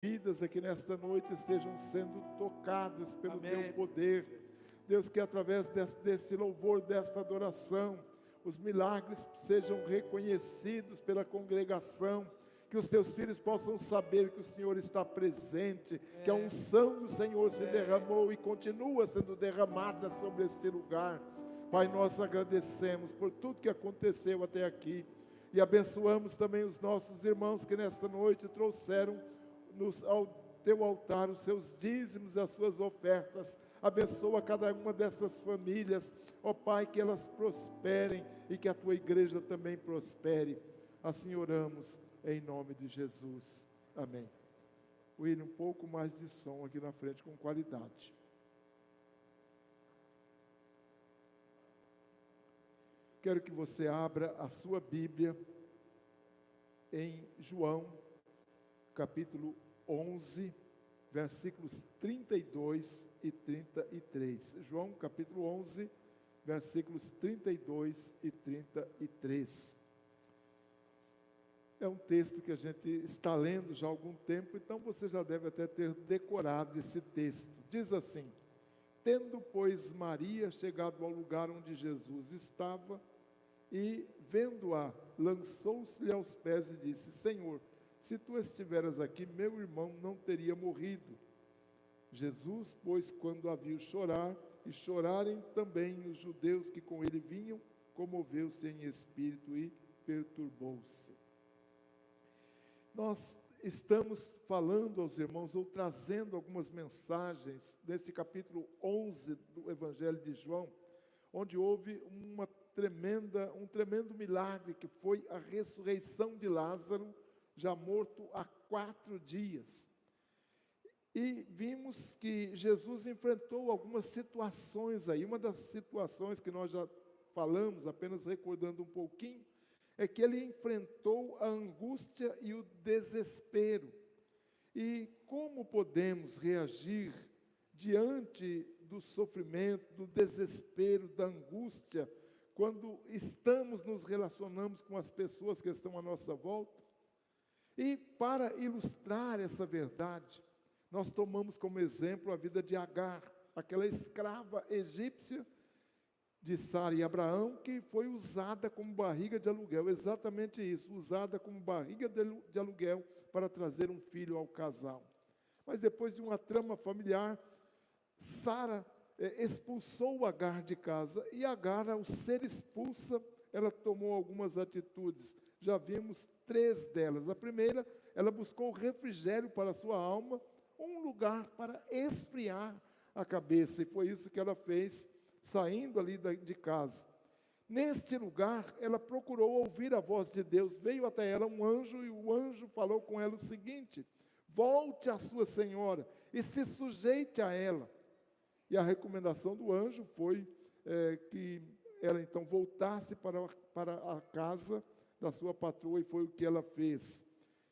vidas aqui nesta noite estejam sendo tocadas pelo Amém. teu poder. Deus, que através desse louvor, desta adoração, os milagres sejam reconhecidos pela congregação, que os teus filhos possam saber que o Senhor está presente, que a unção do Senhor se derramou e continua sendo derramada sobre este lugar. Pai, nós agradecemos por tudo que aconteceu até aqui e abençoamos também os nossos irmãos que nesta noite trouxeram ao teu altar os seus dízimos e as suas ofertas. Abençoa cada uma dessas famílias, ó Pai, que elas prosperem e que a tua igreja também prospere. Assim oramos em nome de Jesus. Amém. William, um pouco mais de som aqui na frente com qualidade. Quero que você abra a sua Bíblia em João, capítulo 11, versículos 32 e 33. João, capítulo 11, versículos 32 e 33. É um texto que a gente está lendo já há algum tempo, então você já deve até ter decorado esse texto. Diz assim: tendo, pois, Maria chegado ao lugar onde Jesus estava, e, vendo-a, lançou-se-lhe aos pés e disse: Senhor, se tu estiveras aqui, meu irmão não teria morrido. Jesus, pois, quando a viu chorar, e chorarem também os judeus que com ele vinham, comoveu-se em espírito e perturbou-se. Nós estamos falando aos irmãos, ou trazendo algumas mensagens desse capítulo 11 do Evangelho de João, onde houve um tremendo milagre, que foi a ressurreição de Lázaro, já morto há 4 dias. E vimos que Jesus enfrentou algumas situações aí. Uma das situações que nós já falamos, apenas recordando um pouquinho, é que ele enfrentou a angústia e o desespero. E como podemos reagir diante do sofrimento, do desespero, da angústia, quando nos relacionamos com as pessoas que estão à nossa volta? E para ilustrar essa verdade, nós tomamos como exemplo a vida de Agar, aquela escrava egípcia de Sara e Abraão, que foi usada como barriga de aluguel, exatamente isso, usada como barriga de aluguel para trazer um filho ao casal. Mas depois de uma trama familiar, Sara expulsou Agar de casa, e Agar, ao ser expulsa, ela tomou algumas atitudes. Já vimos 3 delas. A primeira, ela buscou refrigério para a sua alma, um lugar para esfriar a cabeça, e foi isso que ela fez, saindo ali de casa. Neste lugar, ela procurou ouvir a voz de Deus. Veio até ela um anjo, e o anjo falou com ela o seguinte: volte à sua senhora e se sujeite a ela. E a recomendação do anjo foi que ela então voltasse para a casa da sua patroa, e foi o que ela fez.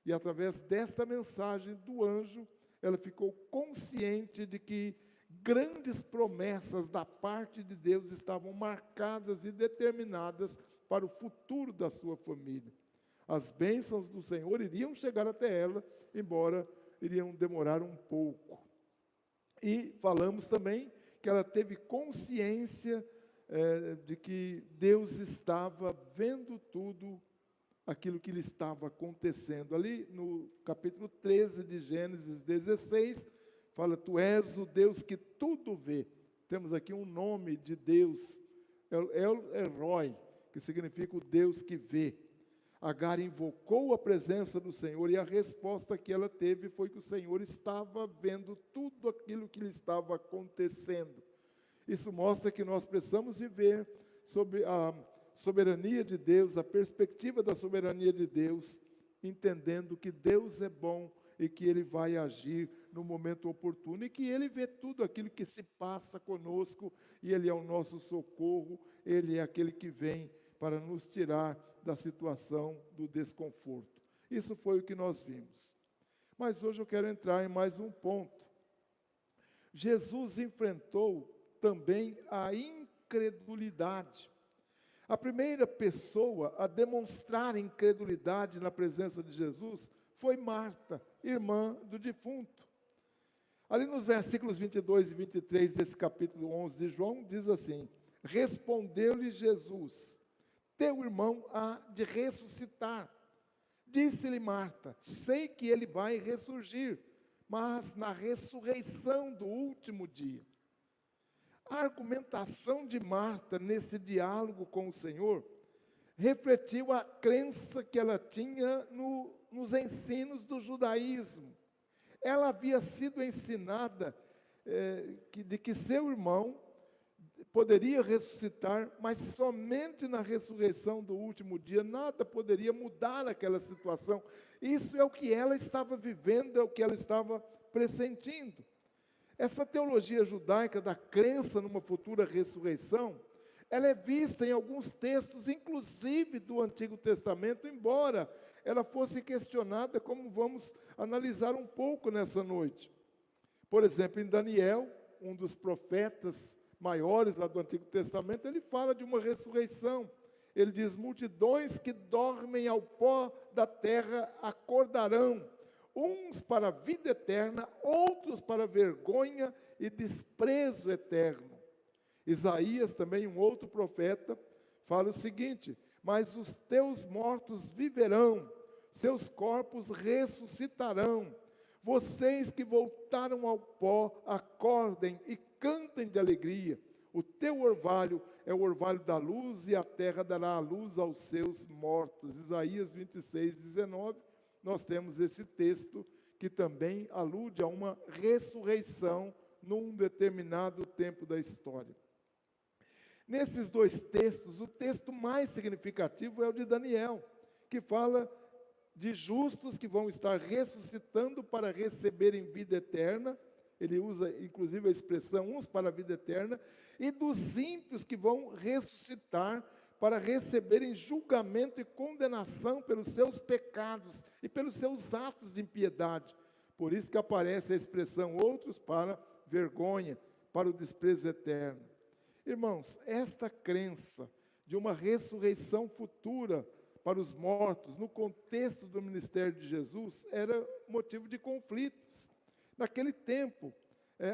E através desta mensagem do anjo, ela ficou consciente de que grandes promessas da parte de Deus estavam marcadas e determinadas para o futuro da sua família. As bênçãos do Senhor iriam chegar até ela, embora iriam demorar um pouco. E falamos também que ela teve consciência de que Deus estava vendo tudo aquilo que lhe estava acontecendo. Ali no capítulo 13 de Gênesis 16, fala: tu és o Deus que tudo vê. Temos aqui um nome de Deus, El-Roi, que significa o Deus que vê. Agar invocou a presença do Senhor, e a resposta que ela teve foi que o Senhor estava vendo tudo aquilo que lhe estava acontecendo. Isso mostra que nós precisamos viver sobre a soberania de Deus, a perspectiva da soberania de Deus, entendendo que Deus é bom e que Ele vai agir no momento oportuno, e que Ele vê tudo aquilo que se passa conosco, e Ele é o nosso socorro, Ele é aquele que vem para nos tirar da situação do desconforto. Isso foi o que nós vimos. Mas hoje eu quero entrar em mais um ponto. Jesus enfrentou também a incredulidade. A primeira pessoa a demonstrar incredulidade na presença de Jesus foi Marta, irmã do defunto. Ali nos versículos 22 e 23 desse capítulo 11 de João, diz assim: respondeu-lhe Jesus: teu irmão há de ressuscitar. Disse-lhe Marta: sei que ele vai ressurgir, mas na ressurreição do último dia. A argumentação de Marta nesse diálogo com o Senhor refletiu a crença que ela tinha nos ensinos do judaísmo. Ela havia sido ensinada de que seu irmão poderia ressuscitar, mas somente na ressurreição do último dia. Nada poderia mudar aquela situação. Isso é o que ela estava vivendo, é o que ela estava pressentindo. Essa teologia judaica da crença numa futura ressurreição, ela é vista em alguns textos, inclusive do Antigo Testamento, embora ela fosse questionada, como vamos analisar um pouco nessa noite. Por exemplo, em Daniel, um dos profetas maiores lá do Antigo Testamento, ele fala de uma ressurreição. Ele diz: multidões que dormem ao pó da terra acordarão, uns para a vida eterna, outros para vergonha e desprezo eterno. Isaías, também um outro profeta, fala o seguinte: mas os teus mortos viverão, seus corpos ressuscitarão. Vocês que voltaram ao pó, acordem e cantem de alegria. O teu orvalho é o orvalho da luz, e a terra dará a luz aos seus mortos. Isaías 26, 19, nós temos esse texto que também alude a uma ressurreição num determinado tempo da história. Nesses dois textos, o texto mais significativo é o de Daniel, que fala de justos que vão estar ressuscitando para receberem vida eterna. Ele usa, inclusive, a expressão uns para a vida eterna, e dos ímpios que vão ressuscitar para receberem julgamento e condenação pelos seus pecados e pelos seus atos de impiedade. Por isso que aparece a expressão outros para vergonha, para o desprezo eterno. Irmãos, esta crença de uma ressurreição futura para os mortos, no contexto do ministério de Jesus, era motivo de conflitos. Naquele tempo,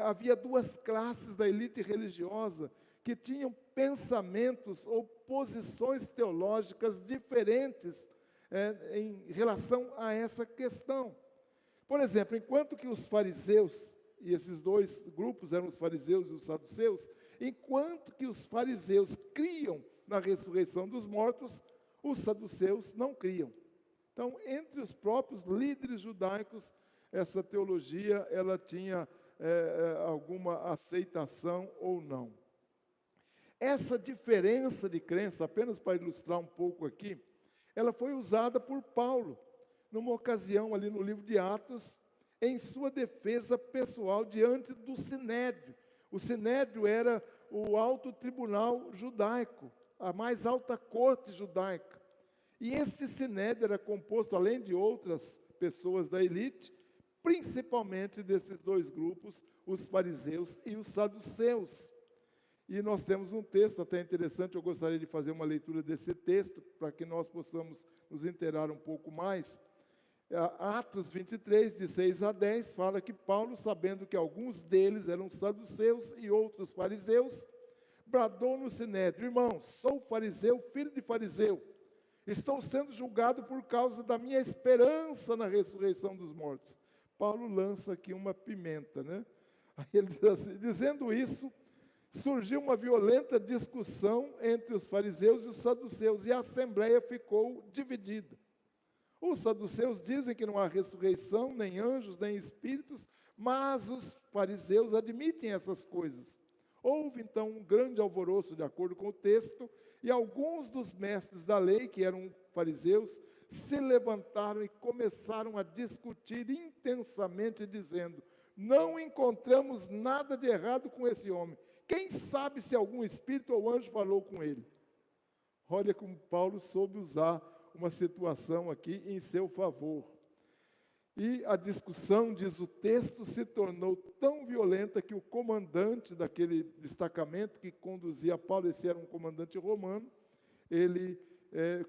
havia duas classes da elite religiosa que tinham pensamentos ou posições teológicas diferentes em relação a essa questão. Por exemplo, enquanto que os fariseus, e esses dois grupos eram os fariseus e os saduceus, enquanto que os fariseus criam na ressurreição dos mortos, os saduceus não criam. Então, entre os próprios líderes judaicos, essa teologia ela tinha alguma aceitação ou não. Essa diferença de crença, apenas para ilustrar um pouco aqui, ela foi usada por Paulo, numa ocasião ali no livro de Atos, em sua defesa pessoal diante do Sinédrio. O Sinédrio era o alto tribunal judaico, a mais alta corte judaica. E esse Sinédrio era composto, além de outras pessoas da elite, principalmente desses dois grupos, os fariseus e os saduceus. E nós temos um texto até interessante, eu gostaria de fazer uma leitura desse texto, para que nós possamos nos inteirar um pouco mais. Atos 23, de 6 a 10, fala que Paulo, sabendo que alguns deles eram saduceus e outros fariseus, bradou no Sinédrio: irmãos, sou fariseu, filho de fariseu, estou sendo julgado por causa da minha esperança na ressurreição dos mortos. Paulo lança aqui uma pimenta, né? Aí ele diz assim: dizendo isso, surgiu uma violenta discussão entre os fariseus e os saduceus, e a assembleia ficou dividida. Os saduceus dizem que não há ressurreição, nem anjos, nem espíritos, mas os fariseus admitem essas coisas. Houve então um grande alvoroço, de acordo com o texto, e alguns dos mestres da lei, que eram fariseus, se levantaram e começaram a discutir intensamente, dizendo: não encontramos nada de errado com esse homem. Quem sabe se algum espírito ou anjo falou com ele? Olha como Paulo soube usar uma situação aqui em seu favor. E a discussão, diz o texto, se tornou tão violenta que o comandante daquele destacamento que conduzia Paulo, esse era um comandante romano, ele,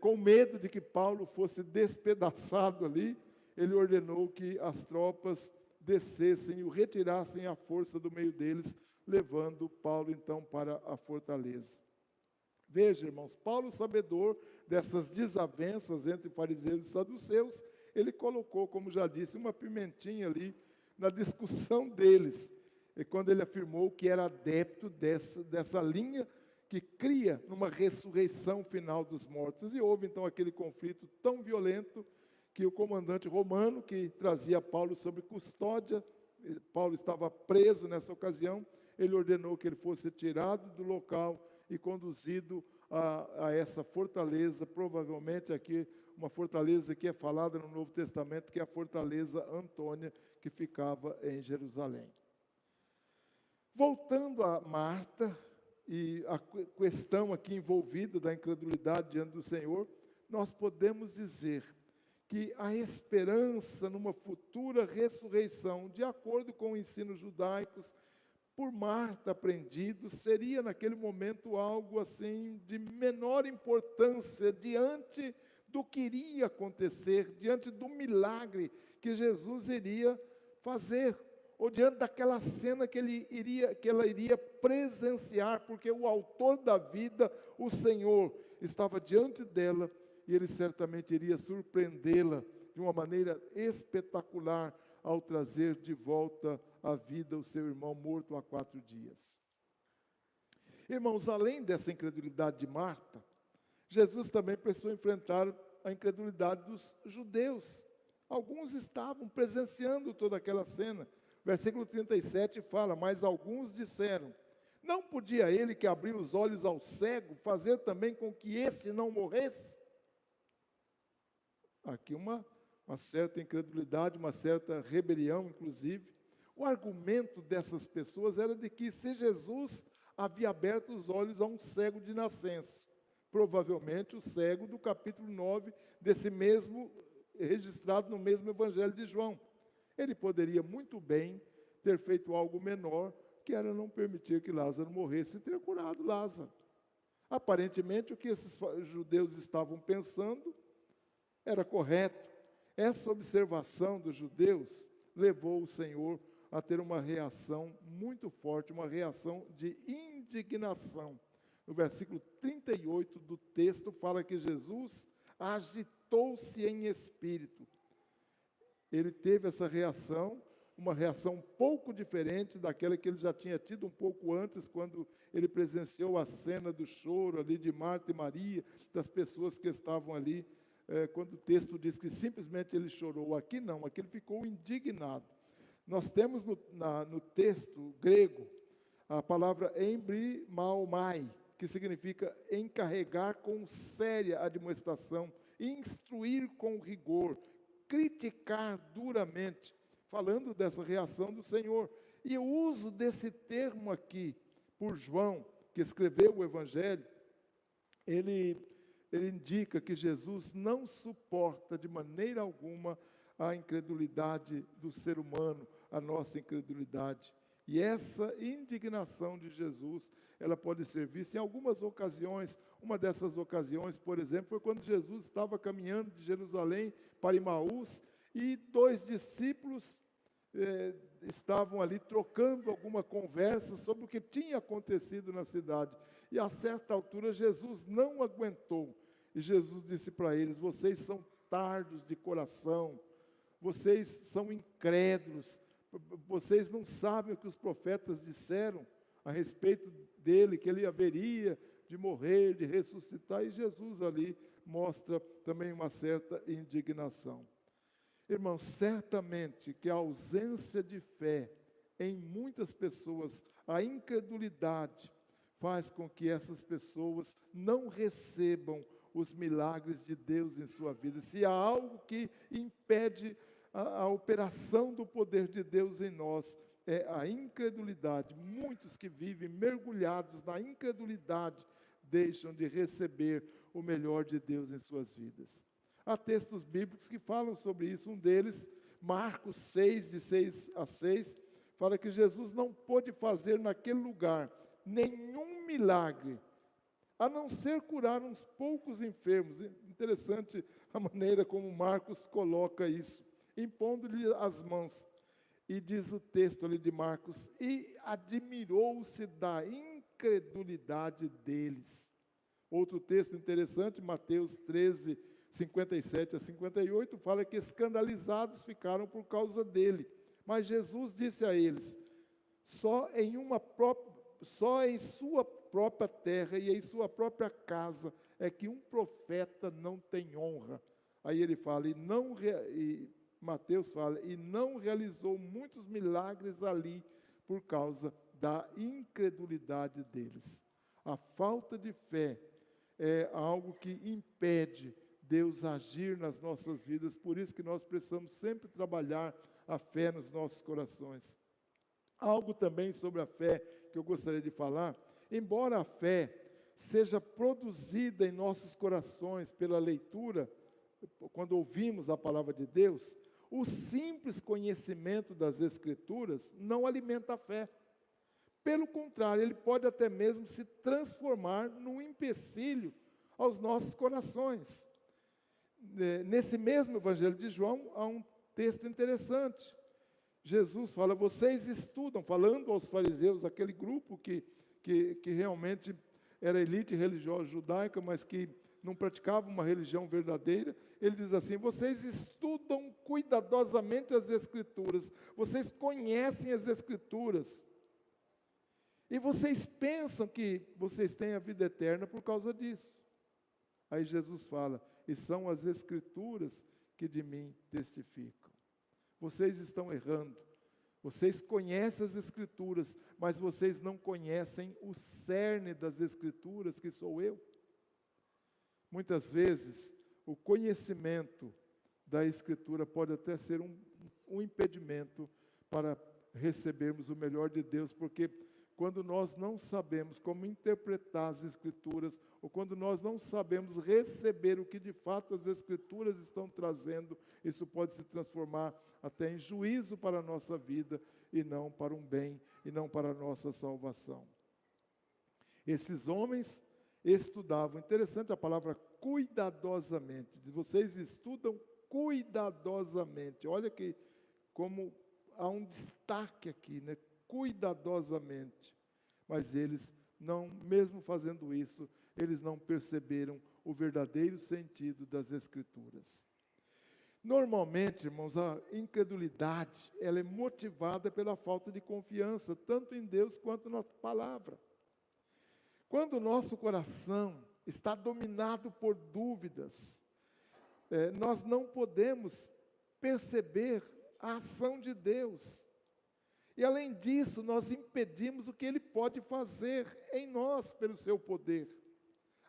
com medo de que Paulo fosse despedaçado ali, ele ordenou que as tropas descessem e o retirassem à força do meio deles, levando Paulo então para a fortaleza. Veja, irmãos, Paulo, sabedor dessas desavenças entre fariseus e saduceus, ele colocou, como já disse, uma pimentinha ali na discussão deles, e quando ele afirmou que era adepto dessa linha que cria numa ressurreição final dos mortos. E houve então aquele conflito tão violento que o comandante romano, que trazia Paulo sob custódia, Paulo estava preso nessa ocasião, ele ordenou que ele fosse tirado do local e conduzido a essa fortaleza, provavelmente aqui, uma fortaleza que é falada no Novo Testamento, que é a fortaleza Antônia, que ficava em Jerusalém. Voltando a Marta, e a questão aqui envolvida da incredulidade diante do Senhor, nós podemos dizer que a esperança numa futura ressurreição, de acordo com os ensinos judaicos, por Marta aprendido, seria naquele momento algo assim de menor importância diante do que iria acontecer, diante do milagre que Jesus iria fazer, ou diante daquela cena que ela iria presenciar, porque o autor da vida, o Senhor, estava diante dela e ele certamente iria surpreendê-la de uma maneira espetacular ao trazer de volta à vida o seu irmão morto há 4 dias. Irmãos, além dessa incredulidade de Marta, Jesus também precisou enfrentar a incredulidade dos judeus. Alguns estavam presenciando toda aquela cena. Versículo 37 fala: mas alguns disseram, não podia ele que abriu os olhos ao cego, fazer também com que esse não morresse? Aqui uma certa incredulidade, uma certa rebelião, inclusive. O argumento dessas pessoas era de que se Jesus havia aberto os olhos a um cego de nascença, provavelmente o cego do capítulo 9, desse mesmo, registrado no mesmo Evangelho de João, ele poderia muito bem ter feito algo menor, que era não permitir que Lázaro morresse e ter curado Lázaro. Aparentemente, o que esses judeus estavam pensando era correto. Essa observação dos judeus levou o Senhor a ter uma reação muito forte, uma reação de indignação. No versículo 38 do texto, fala que Jesus agitou-se em espírito. Ele teve essa reação, uma reação um pouco diferente daquela que ele já tinha tido um pouco antes, quando ele presenciou a cena do choro ali de Marta e Maria, das pessoas que estavam ali, quando o texto diz que simplesmente ele chorou. Aqui não, aqui ele ficou indignado. Nós temos no texto grego a palavra embrimaomai, que significa encarregar com séria admoestação, instruir com rigor, criticar duramente, falando dessa reação do Senhor. E o uso desse termo aqui, por João, que escreveu o Evangelho, ele indica que Jesus não suporta de maneira alguma a incredulidade do ser humano, a nossa incredulidade. E essa indignação de Jesus, ela pode ser vista em algumas ocasiões. Uma dessas ocasiões, por exemplo, foi quando Jesus estava caminhando de Jerusalém para Emaús e 2 discípulos estavam ali trocando alguma conversa sobre o que tinha acontecido na cidade. E a certa altura Jesus não aguentou. E Jesus disse para eles: vocês são tardos de coração, vocês são incrédulos, vocês não sabem o que os profetas disseram a respeito dele, que ele haveria de morrer, de ressuscitar. E Jesus ali mostra também uma certa indignação. Irmãos, certamente que a ausência de fé em muitas pessoas, a incredulidade, faz com que essas pessoas não recebam os milagres de Deus em sua vida. Se há algo que impede a operação do poder de Deus em nós, é a incredulidade. Muitos que vivem mergulhados na incredulidade deixam de receber o melhor de Deus em suas vidas. Há textos bíblicos que falam sobre isso. Um deles, Marcos 6, de 6 a 6, fala que Jesus não pôde fazer naquele lugar nenhum milagre, a não ser curar uns poucos enfermos. Interessante a maneira como Marcos coloca isso. impondo-lhe as mãos. E diz o texto ali de Marcos, e admirou-se da incredulidade deles. Outro texto interessante, Mateus 13, 57 a 58, fala que escandalizados ficaram por causa dele. Mas Jesus disse a eles, só em sua própria terra e em sua própria casa é que um profeta não tem honra. Aí ele fala, Mateus fala, e não realizou muitos milagres ali por causa da incredulidade deles. A falta de fé é algo que impede Deus agir nas nossas vidas, por isso que nós precisamos sempre trabalhar a fé nos nossos corações. Algo também sobre a fé que eu gostaria de falar, embora a fé seja produzida em nossos corações pela leitura, quando ouvimos a palavra de Deus, o simples conhecimento das Escrituras não alimenta a fé. Pelo contrário, ele pode até mesmo se transformar num empecilho aos nossos corações. Nesse mesmo Evangelho de João, há um texto interessante. Jesus fala, vocês estudam, falando aos fariseus, aquele grupo que realmente era elite religiosa judaica, mas que não praticava uma religião verdadeira. Ele diz assim, vocês estudam cuidadosamente as Escrituras, vocês conhecem as Escrituras, e vocês pensam que vocês têm a vida eterna por causa disso. Aí Jesus fala, e são as Escrituras que de mim testificam. Vocês estão errando. Vocês conhecem as Escrituras, mas vocês não conhecem o cerne das Escrituras, que sou eu. Muitas vezes, o conhecimento da Escritura pode até ser um impedimento para recebermos o melhor de Deus, porque quando nós não sabemos como interpretar as Escrituras, ou quando nós não sabemos receber o que de fato as Escrituras estão trazendo, isso pode se transformar até em juízo para a nossa vida, e não para um bem, e não para a nossa salvação. Esses homens estudavam, interessante a palavra cuidadosamente, vocês estudam cuidadosamente, olha que como há um destaque aqui, né? Cuidadosamente, mas eles não, mesmo fazendo isso, eles não perceberam o verdadeiro sentido das Escrituras. Normalmente, irmãos, a incredulidade, ela é motivada pela falta de confiança, tanto em Deus quanto na palavra. Quando o nosso coração está dominado por dúvidas, nós não podemos perceber a ação de Deus. E além disso, nós impedimos o que Ele pode fazer em nós pelo seu poder.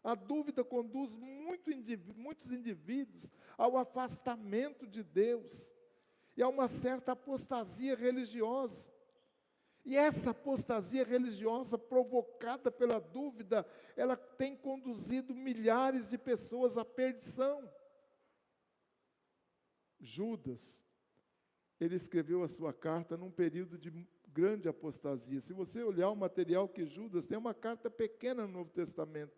A dúvida conduz muitos indivíduos ao afastamento de Deus e a uma certa apostasia religiosa. E essa apostasia religiosa provocada pela dúvida, ela tem conduzido milhares de pessoas à perdição. Judas, ele escreveu a sua carta num período de grande apostasia. Se você olhar o material que Judas tem, uma carta pequena no Novo Testamento,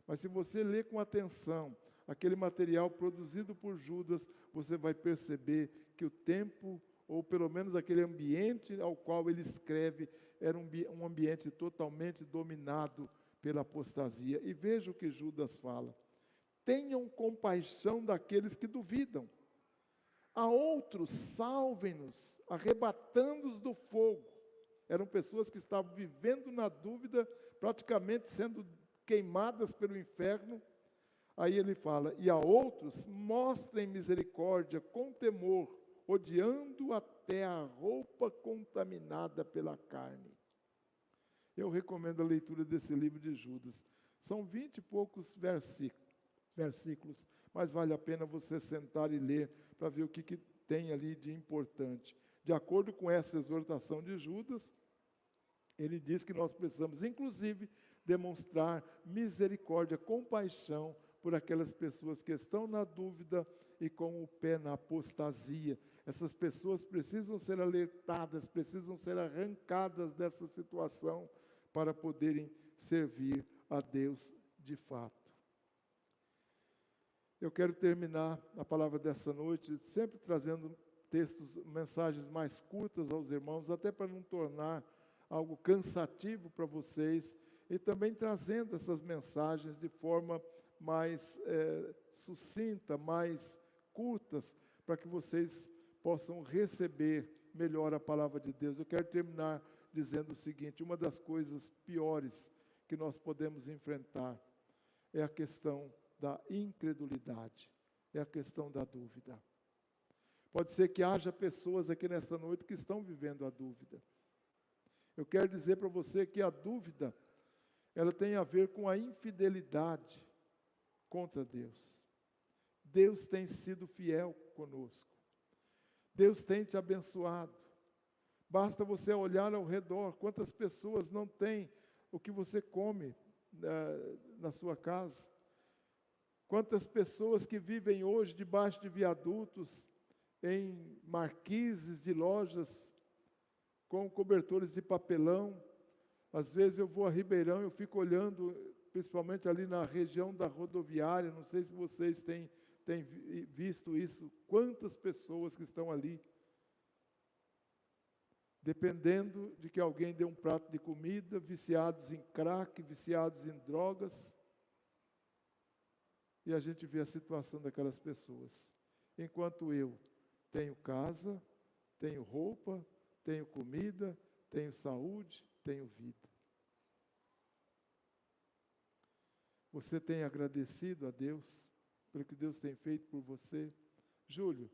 mas se você ler com atenção aquele material produzido por Judas, você vai perceber que o tempo, ou pelo menos aquele ambiente ao qual ele escreve, era um ambiente totalmente dominado pela apostasia. E veja o que Judas fala: tenham compaixão daqueles que duvidam. A outros, salvem-nos, arrebatando-os do fogo. Eram pessoas que estavam vivendo na dúvida, praticamente sendo queimadas pelo inferno. Aí ele fala, e a outros, mostrem misericórdia com temor, odiando até a roupa contaminada pela carne. Eu recomendo a leitura desse livro de Judas. São 20 e poucos versículos, mas vale a pena você sentar e ler para ver o que tem ali de importante. De acordo com essa exortação de Judas, ele diz que nós precisamos, inclusive, demonstrar misericórdia, compaixão por aquelas pessoas que estão na dúvida e com o pé na apostasia. Essas pessoas precisam ser alertadas, precisam ser arrancadas dessa situação para poderem servir a Deus de fato. Eu quero terminar a palavra dessa noite sempre trazendo mensagens mais curtas aos irmãos, até para não tornar algo cansativo para vocês, e também trazendo essas mensagens de forma mais sucinta, mais curtas, para que vocês possam receber melhor a palavra de Deus. Eu quero terminar dizendo o seguinte: uma das coisas piores que nós podemos enfrentar é a questão da incredulidade, é a questão da dúvida. Pode ser que haja pessoas aqui nesta noite que estão vivendo a dúvida. Eu quero dizer para você que a dúvida, ela tem a ver com a infidelidade contra Deus. Deus tem sido fiel conosco. Deus tem te abençoado. Basta você olhar ao redor, quantas pessoas não têm o que você come na sua casa. Quantas pessoas que vivem hoje debaixo de viadutos, em marquises de lojas, com cobertores de papelão. Às vezes eu vou a Ribeirão, eu fico olhando, principalmente ali na região da rodoviária, não sei se vocês têm visto isso, quantas pessoas que estão ali, dependendo de que alguém dê um prato de comida, viciados em crack, viciados em drogas, e a gente vê a situação daquelas pessoas. Enquanto eu tenho casa, tenho roupa, tenho comida, tenho saúde, tenho vida. Você tem agradecido a Deus pelo que Deus tem feito por você? Júlio,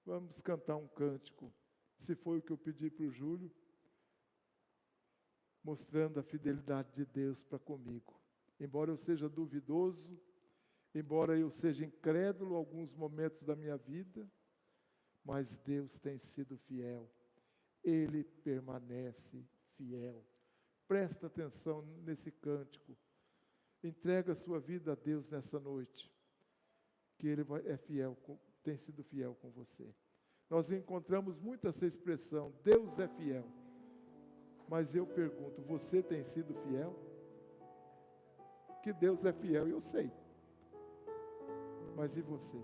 vamos cantar um cântico, se foi o que eu pedi para o Júlio, mostrando a fidelidade de Deus para comigo. Embora eu seja duvidoso, embora eu seja incrédulo em alguns momentos da minha vida, mas Deus tem sido fiel. Ele permanece fiel. Presta atenção nesse cântico. Entrega a sua vida a Deus nessa noite, que Ele é fiel, tem sido fiel com você. Nós encontramos muito essa expressão, Deus é fiel. Mas eu pergunto, você tem sido fiel? Que Deus é fiel, eu sei. Mas e você?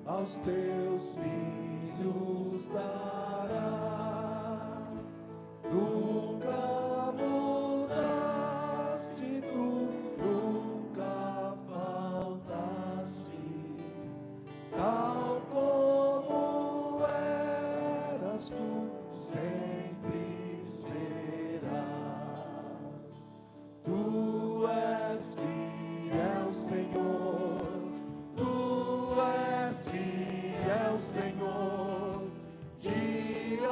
Aos teus filhos darás, nunca mudaste, tu nunca faltaste, tal como eras, tu sempre serás. Tu és fiel, Senhor. Senhor, dia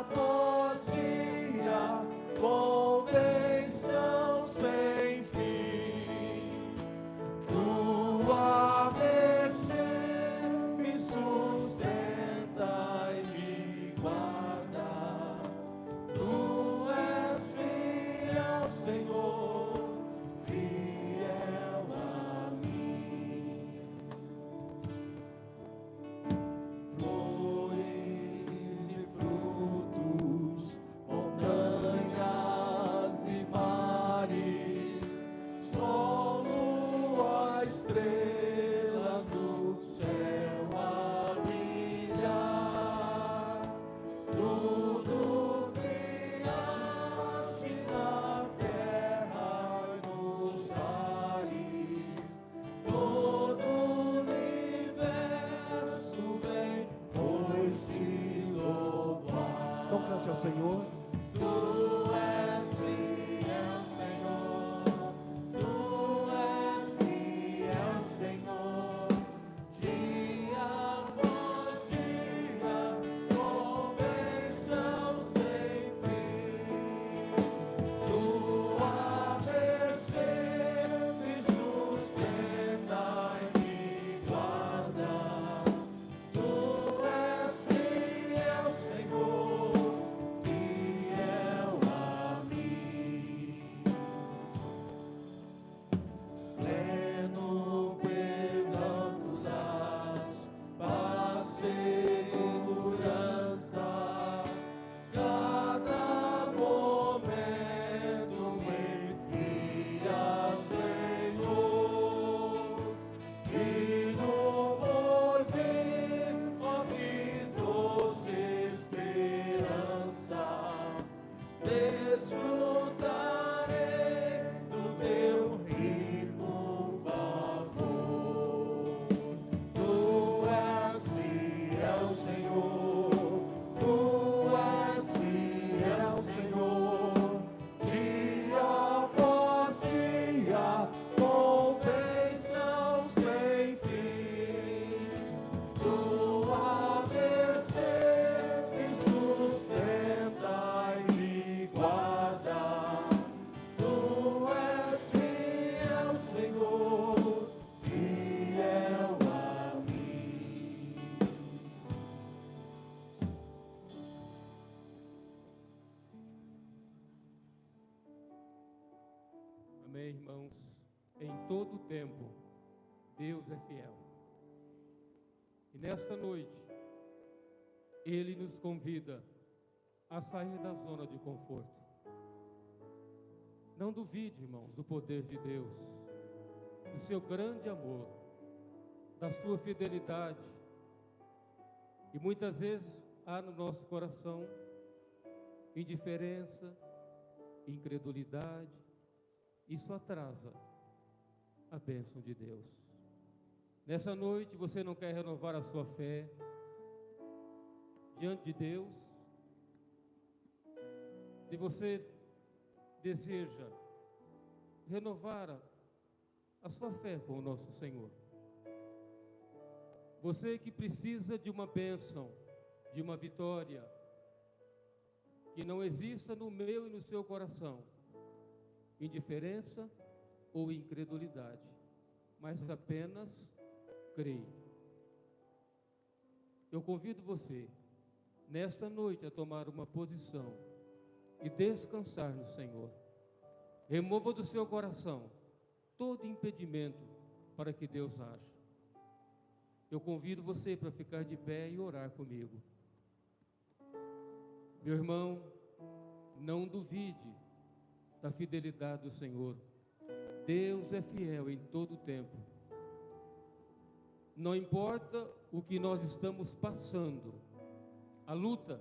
após dia, com bênção sem fim. Tua mercê me sustenta e me guarda. Tu és fiel, Senhor, fiel a mim. Cante ao Senhor. Tu és fiel, Senhor. Tu és fiel, Senhor. Dia após dia, com bênção sem fim. Tua mercê me sustenta e me guarda. segurança, cada momento me guia, Senhor, e no porvir, ó que doce esperança, desfrutarei do teu rico favor. Tu és fiel, Senhor, tu és fiel, Senhor, dia após dia, com bênção sem fim. Tua mercê me sustenta e me guarda. Tu és fiel, Senhor, fiel a mim. Amém, irmãos? Em todo o tempo, Deus é fiel. E nesta noite, Ele nos convida a sair da zona de conforto. Não duvide, irmãos, do poder de Deus, do seu grande amor, da sua fidelidade. E muitas vezes há no nosso coração indiferença, incredulidade. Isso atrasa a bênção de Deus. Nessa noite você não quer renovar a sua fé diante de Deus? Se você deseja renovar a sua fé com o nosso Senhor, você que precisa de uma bênção, de uma vitória, que não exista no meu e no seu coração indiferença ou incredulidade, mas apenas creia. Eu convido você, nesta noite, a tomar uma posição e descansar no Senhor. Remova do seu coração todo impedimento para que Deus haja. Eu convido você para ficar de pé e orar comigo. Meu irmão, não duvide da fidelidade do Senhor. Deus é fiel em todo o tempo. Não importa o que nós estamos passando, a luta,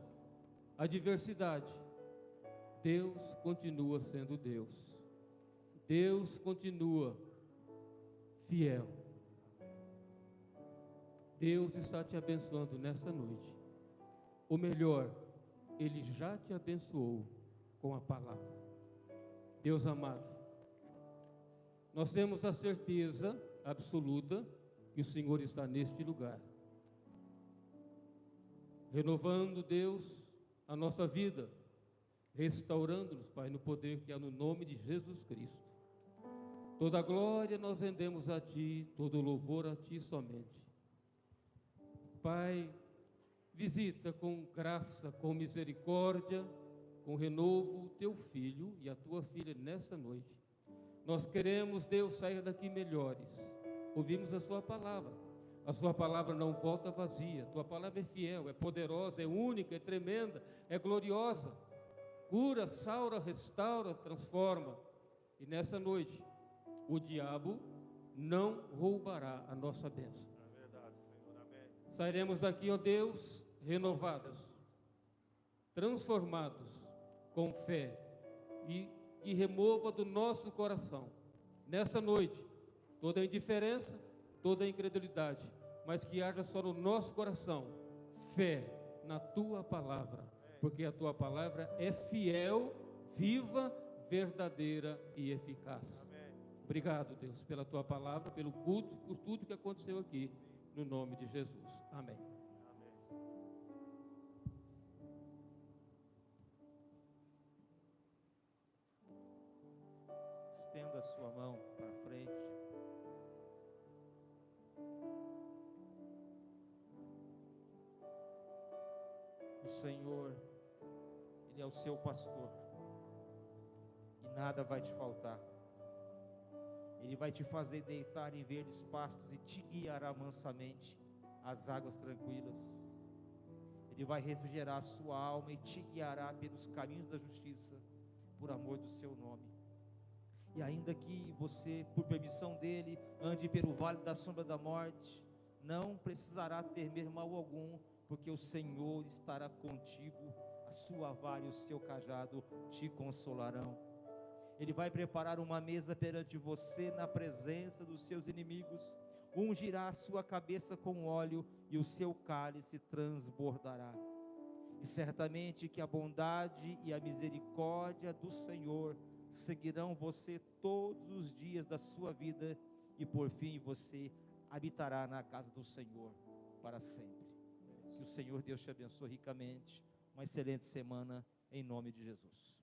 a adversidade, Deus continua sendo Deus. Deus continua fiel. Deus está te abençoando nesta noite. Ou melhor, Ele já te abençoou com a palavra. Deus amado, nós temos a certeza absoluta que o Senhor está neste lugar, renovando, Deus, a nossa vida, restaurando-nos, Pai, no poder que há no nome de Jesus Cristo. Toda a glória nós rendemos a Ti, todo louvor a Ti somente. Pai, visita com graça, com misericórdia, com renovo o Teu filho e a Tua filha nesta noite. Nós queremos, Deus, sair daqui melhores. Ouvimos a Sua palavra. A Sua palavra não volta vazia. A Tua palavra é fiel, é poderosa, é única, é tremenda, é gloriosa. Cura, saura, restaura, transforma. E nessa noite, o diabo não roubará a nossa bênção. É verdade, Senhor. Amém. Sairemos daqui, ó Deus, renovados, transformados, com fé, e remova do nosso coração, nesta noite, toda a indiferença, toda a incredulidade, mas que haja só no nosso coração fé na Tua palavra, porque a Tua palavra é fiel, viva, verdadeira e eficaz. Obrigado, Deus, pela Tua palavra, pelo culto, por tudo que aconteceu aqui, no nome de Jesus. Amém. Estenda a sua mão para frente. O Senhor, Ele é o seu pastor, e nada vai te faltar. Ele vai te fazer deitar em verdes pastos e te guiará mansamente às águas tranquilas. Ele vai refrigerar a sua alma e te guiará pelos caminhos da justiça, por amor do seu nome. E ainda que você, por permissão dele, ande pelo vale da sombra da morte, não precisará temer mal algum, porque o Senhor estará contigo, a sua vara e o seu cajado te consolarão. Ele vai preparar uma mesa perante você na presença dos seus inimigos, ungirá a sua cabeça com óleo e o seu cálice transbordará. E certamente que a bondade e a misericórdia do Senhor seguirão você todos os dias da sua vida, e por fim você habitará na casa do Senhor para sempre. Que o Senhor Deus te abençoe ricamente. Uma excelente semana em nome de Jesus.